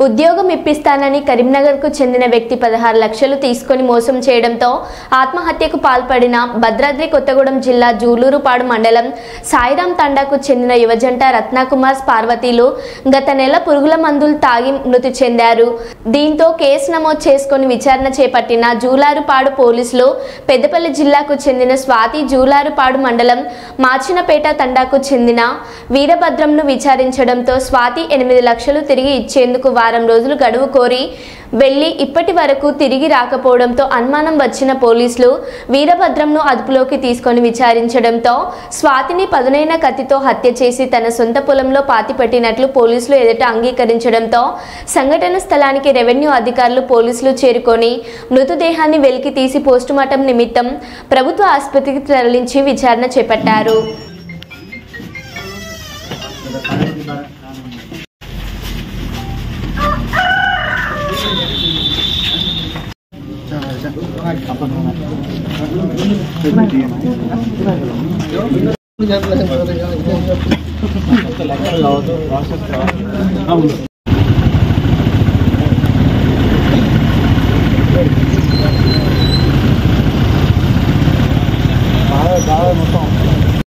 ఉద్యోగం ఇప్పిస్తానని కరీంనగర్కు చెందిన వ్యక్తి 16 లక్షలు తీసుకొని మోసం చేయడంతో ఆత్మహత్యకు పాల్పడిన భద్రాద్రి కొత్తగూడెం జిల్లా జూలూరుపాడు మండలం సాయిరాం తండాకు చెందిన యువజంట రత్నకుమార్ పార్వతీలు గత నెల పురుగుల మందులు తాగి మృతి చెందారు. దీంతో కేసు నమోదు చేసుకొని విచారణ చేపట్టిన జూలారుపాడు పోలీసులు పెద్దపల్లి జిల్లాకు చెందిన స్వాతి జూలారుపాడు మండలం మార్చినపేట తండాకు చెందిన వీరభద్రంను విచారించడంతో స్వాతి 8 లక్షలు తిరిగి ఇచ్చేందుకు వారం రోజులు గడువు కోరి వెళ్లి ఇప్పటి వరకు తిరిగి రాకపోవడంతో అనుమానం వచ్చిన పోలీసులు వీరభద్రంను అదుపులోకి తీసుకొని విచారించడంతో స్వాతిని పదునైన కత్తితో హత్య చేసి తన సొంత పొలంలో పాతిపెట్టినట్లు పోలీసులు ఎదుట అంగీకరించడంతో సంఘటన స్థలానికి రెవెన్యూ అధికారులు పోలీసులు చేరుకొని మృతదేహాన్ని వెలికి తీసి పోస్టుమార్టం నిమిత్తం ప్రభుత్వ ఆసుపత్రికి తరలించి విచారణ చేపట్టారు.